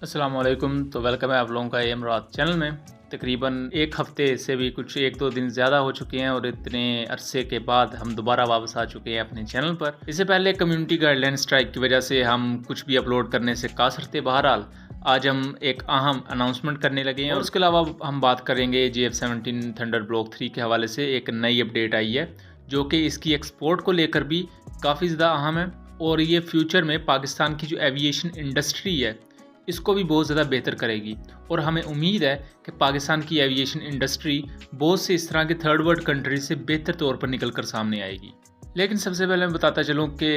अस्सलाम वालेकुम। तो वेलकम है आप लोगों का एम रात चैनल में। तकरीबन एक हफ़्ते से भी कुछ 1-2 दिन ज़्यादा हो चुके हैं और इतने अरसे के बाद हम दोबारा वापस आ चुके हैं अपने चैनल पर। इससे पहले कम्युनिटी गाइडलाइन स्ट्राइक की वजह से हम कुछ भी अपलोड करने से कासर थे। बहरहाल आज हम एक अहम अनाउंसमेंट करने लगे हैं और उसके अलावा हम बात करेंगे GF-17 थंडर ब्लॉक 3 के हवाले से एक नई अपडेट आई है जो कि इसकी एक्सपोर्ट को लेकर भी काफ़ी ज़्यादा अहम है और ये फ्यूचर में पाकिस्तान की जो एविएशन इंडस्ट्री है इसको भी बहुत ज़्यादा बेहतर करेगी। और हमें उम्मीद है कि पाकिस्तान की एविएशन इंडस्ट्री बहुत से इस तरह के थर्ड वर्ल्ड कंट्री से बेहतर तौर पर निकल कर सामने आएगी। लेकिन सबसे पहले मैं बताता चलूँ कि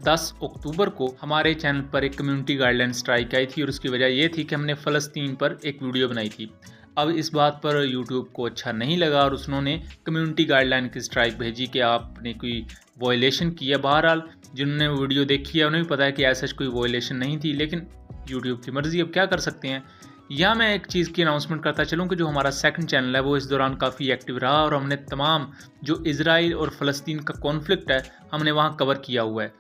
10 अक्टूबर को हमारे चैनल पर एक कम्युनिटी गाइडलाइन स्ट्राइक आई थी और उसकी वजह यह थी कि हमने फ़लस्तीन पर एक वीडियो बनाई थी। अब इस बात पर यूट्यूब को अच्छा नहीं लगा और उन्होंने कम्युनिटी गाइडलाइन की स्ट्राइक भेजी कि आपने कोई वायलेशन किया। बहरहाल जिन्होंने वीडियो देखी है उन्हें भी पता है कि ऐसा कोई वायलेशन नहीं थी, लेकिन यूट्यूब की मर्ज़ी, अब क्या कर सकते हैं। या मैं एक चीज़ की अनाउंसमेंट करता चलूँ कि जो हमारा सेकंड चैनल है वो इस दौरान काफ़ी एक्टिव रहा और हमने तमाम जो इजराइल और फ़लस्तीन का कॉन्फ्लिक्ट है हमने वहाँ कवर किया हुआ है।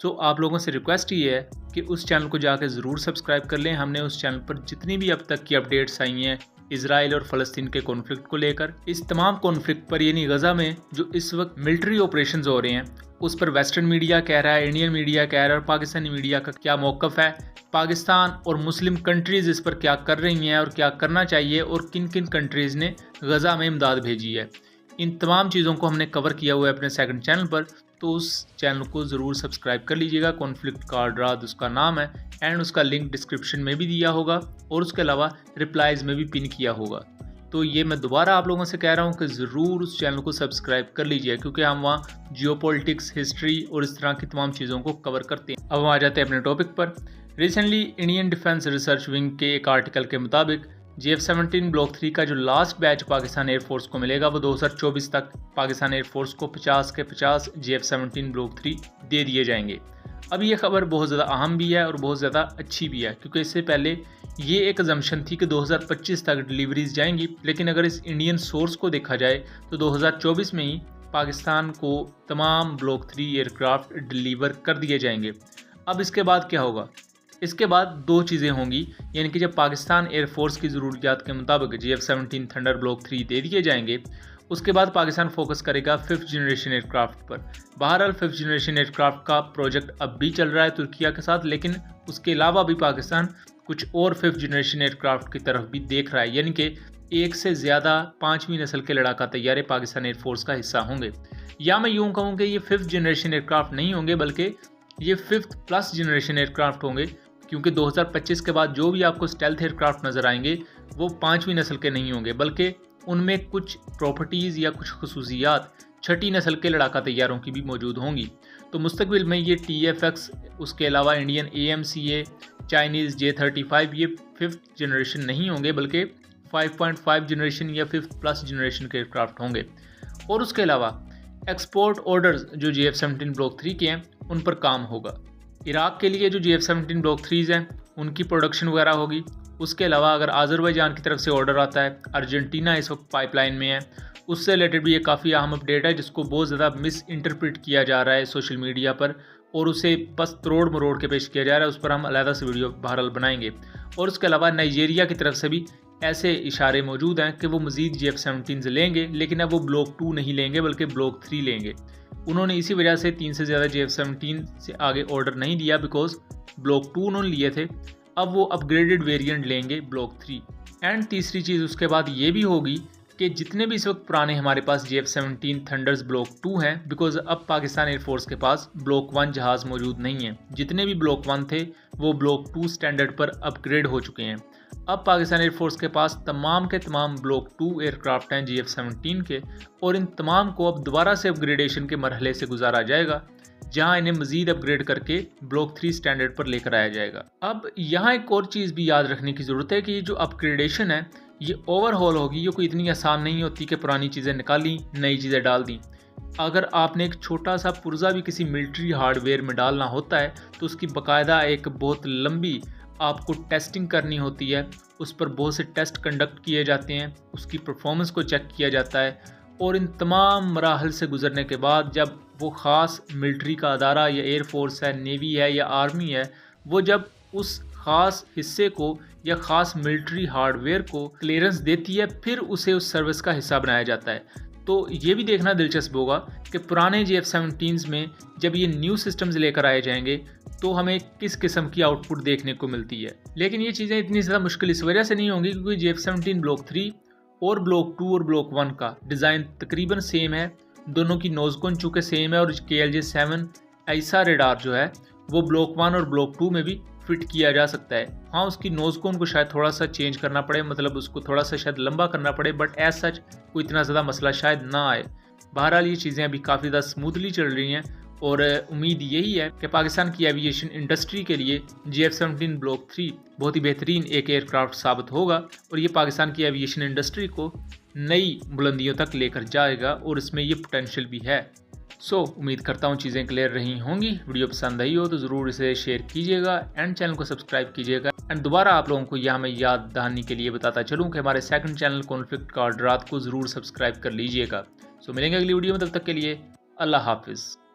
सो आप लोगों से रिक्वेस्ट ये है कि उस चैनल को जाकर ज़रूर सब्सक्राइब कर लें। हमने उस चैनल पर जितनी भी अब तक की अपडेट्स आई हैं इजराइल और फ़लस्तीन के कॉन्फ्लिक्ट को लेकर, इस तमाम कॉन्फ्लिक्ट पर यानी गज़ा में जो इस वक्त मिलिट्री ऑपरेशंस हो रहे हैं उस पर वेस्टर्न मीडिया कह रहा है, इंडियन मीडिया कह रहा है और पाकिस्तानी मीडिया का क्या मौक़िफ़ है, पाकिस्तान और मुस्लिम कंट्रीज़ इस पर क्या कर रही हैं और क्या करना चाहिए और किन किन कंट्रीज़ ने गज़ा में इमदाद भेजी है। इन तमाम चीज़ों को हमने कवर किया हुआ है अपने सेकंड चैनल पर, तो उस चैनल को ज़रूर सब्सक्राइब कर लीजिएगा। कॉन्फ्लिक्ट कार्ड रात उसका नाम है एंड उसका लिंक डिस्क्रिप्शन में भी दिया होगा और उसके अलावा रिप्लाइज़ में भी पिन किया होगा। तो ये मैं दोबारा आप लोगों से कह रहा हूँ कि ज़रूर उस चैनल को सब्सक्राइब कर लीजिए क्योंकि हम वहाँ जियोपॉलिटिक्स, हिस्ट्री और इस तरह की तमाम चीज़ों को कवर करते हैं। अब हम आ जाते हैं अपने टॉपिक पर। Recently Indian defence research wing के एक आर्टिकल के मुताबिक GF-17 ब्लॉक 3 का जो लास्ट बैच पाकिस्तान एयरफोर्स को मिलेगा वो 2024 तक पाकिस्तान एयरफोर्स को 50 के 50 GF-17 ब्लॉक 3 दे दिए जाएंगे। अब ये खबर बहुत ज़्यादा अहम भी है और बहुत ज़्यादा अच्छी भी है क्योंकि इससे पहले ये एक अजम्पशन थी कि 2025 तक डिलीवरीज जाएंगी, लेकिन अगर इस इंडियन सोर्स को देखा जाए तो 2024 में ही पाकिस्तान को तमाम ब्लॉक 3 एयरक्राफ्ट डिलीवर कर दिए जाएंगे। अब इसके बाद क्या होगा? इसके बाद दो चीज़ें होंगी, यानी कि जब पाकिस्तान एयरफोर्स की ज़रूरियात के मुताबिक GF-17 थंडर ब्लॉक 3 दे दिए जाएंगे उसके बाद पाकिस्तान फोकस करेगा 5th जनरेशन एयरक्राफ्ट पर। बहरहाल 5th जनरेशन एयरक्राफ्ट का प्रोजेक्ट अब भी चल रहा है तुर्किया के साथ, लेकिन उसके अलावा भी पाकिस्तान कुछ और 5th जनरेशन एयरक्राफ्ट की तरफ भी देख रहा है, यानी कि एक से ज़्यादा 5वीं नस्ल के लड़ाका तैयारे पाकिस्तान एयरफोर्स का हिस्सा होंगे। या मैं यूँ कहूँ कि ये 5th जनरेशन एयरक्राफ्ट नहीं होंगे बल्कि ये 5th प्लस जनरेशन एयरक्राफ्ट होंगे, क्योंकि 2025 के बाद जो भी आपको स्टेल्थ एयरक्राफ्ट नज़र आएंगे वो 5वीं नस्ल के नहीं होंगे बल्कि उनमें कुछ प्रॉपर्टीज़ या कुछ खसूसियात 6ठी नस्ल के लड़ाका तैयारों की भी मौजूद होंगी। तो मुस्तकबिल में ये TFX, उसके अलावा इंडियन AMCA, चाइनीज़ J-35 ये 5th जनरेशन नहीं होंगे बल्कि 5.5 जनरेशन या 5th प्लस जनरेशन के एयरक्राफ्ट होंगे। और उसके अलावा एक्सपोर्ट ऑर्डर्स जो GF-17 ब्लॉक 3 के हैं उन पर काम होगा। इराक़ के लिए जो GF-17 ब्लॉक 3 हैं उनकी प्रोडक्शन वगैरह होगी। उसके अलावा अगर आज़रबाईजान की तरफ से ऑर्डर आता है, अर्जेंटीना इस वक्त पाइपलाइन में है, उससे रिलेटेड भी ये काफ़ी अहम अपडेट है जिसको बहुत ज़्यादा मिस इंटरप्रेट किया जा रहा है सोशल मीडिया पर और उसे बस तरोड़ मरोड़ के पेश किया जा रहा है। उस पर हम अलहदा से वीडियो बहरहाल बनाएंगे। और उसके अलावा नाइजीरिया की तरफ से भी ऐसे इशारे मौजूद हैं कि वो मज़ीद GF-17 लेंगे, लेकिन अब वो ब्लॉक 2 नहीं लेंगे बल्कि ब्लॉक 3 लेंगे। उन्होंने इसी वजह से 3 से ज़्यादा GF-17 से आगे ऑर्डर नहीं दिया बिकॉज ब्लॉक 2 उन्होंने लिए थे, अब वो अपग्रेडेड वेरिएंट लेंगे ब्लॉक 3। एंड तीसरी चीज़ उसके बाद ये भी होगी कि जितने भी इस वक्त पुराने हमारे पास GF-17 थंडर्स ब्लॉक 2 हैं, बिकॉज अब पाकिस्तान एयरफोर्स के पास ब्लॉक 1 जहाज़ मौजूद नहीं है, जितने भी ब्लॉक 1 थे वो ब्लॉक 2 स्टैंडर्ड पर अपग्रेड हो चुके हैं। अब पाकिस्तान एयरफोर्स के पास तमाम के तमाम ब्लॉक 2 एयरक्राफ्ट हैं GF-17 के, और इन तमाम को अब दोबारा से अपग्रेडेशन के मरहले से गुजारा जाएगा जहां इन्हें मजीद अपग्रेड करके ब्लॉक 3 स्टैंडर्ड पर लेकर आया जाएगा। अब यहाँ एक और चीज़ भी याद रखने की ज़रूरत है कि ये जो अपग्रेडेशन है ये ओवरहॉल होगी, ये कोई इतनी आसान नहीं होती कि पुरानी चीज़ें निकाली नई चीज़ें डाल दी। अगर आपने एक छोटा सा पुर्जा भी किसी मिलिट्री हार्डवेयर में डालना होता है तो उसकी बाकायदा एक बहुत लंबी आपको टेस्टिंग करनी होती है, उस पर बहुत से टेस्ट कंडक्ट किए जाते हैं, उसकी परफॉर्मेंस को चेक किया जाता है और इन तमाम मराहल से गुजरने के बाद जब वो ख़ास मिलिट्री का अदारा या एयरफोर्स है, नेवी है या आर्मी है, वो जब उस ख़ास हिस्से को या ख़ास मिलिट्री हार्डवेयर को क्लियरेंस देती है, फिर उसे उस सर्विस का हिस्सा बनाया जाता है। तो ये भी देखना दिलचस्प होगा कि पुराने JF-17s में जब ये न्यू सिस्टम्स लेकर आए जाएंगे तो हमें किस किस्म की आउटपुट देखने को मिलती है। लेकिन ये चीज़ें इतनी ज़्यादा मुश्किल इस वजह से नहीं होंगी क्योंकि JF-17 ब्लॉक 3 और ब्लॉक 2 और ब्लॉक 1 का डिज़ाइन तकरीबन सेम है। दोनों की नोज़कोन चूँकि सेम है और KLJ-7 ऐसा रेडार जो है वो ब्लॉक 1 और ब्लॉक 2 में भी फिट किया जा सकता है। हाँ, उसकी नोज़कोन को शायद थोड़ा सा चेंज करना पड़े, मतलब उसको थोड़ा सा शायद लंबा करना पड़े, बट एज सच कोई इतना ज़्यादा मसला शायद ना आए। बहरहाल ये चीज़ें अभी काफ़ी ज़्यादा स्मूथली चल रही हैं और उम्मीद यही है कि पाकिस्तान की एविएशन इंडस्ट्री के लिए JF-17 ब्लॉक 3 बहुत ही बेहतरीन एक एयरक्राफ्ट साबित होगा और ये पाकिस्तान की एविएशन इंडस्ट्री को नई बुलंदियों तक लेकर जाएगा और इसमें ये पोटेंशियल भी है। उम्मीद करता हूँ चीज़ें क्लियर रही होंगी। वीडियो पसंद आई हो तो ज़रूर इसे शेयर कीजिएगा एंड चैनल को सब्सक्राइब कीजिएगा। एंड दोबारा आप लोगों को यहाँ मैं याद दहानी के लिए बताता चलूँ कि हमारे सेकंड चैनल कॉन्फ्लिक्ट कार्ड रात को ज़रूर सब्सक्राइब कर लीजिएगा। मिलेंगे अगली वीडियो में, तब तक के लिए अल्लाह हाफिज़।